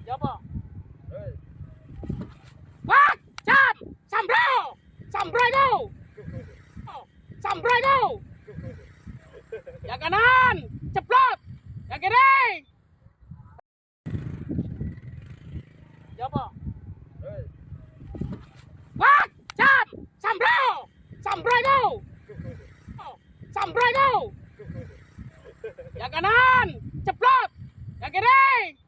Coba. Wah, jam, sambro, sambro itu. Oh, sambro itu. Yang kanan, ceplok. Yang kiri. Coba. Wah, jam, sambro, sambro itu. Oh, sambro itu. Yang kanan, ceplok. Yang kiri.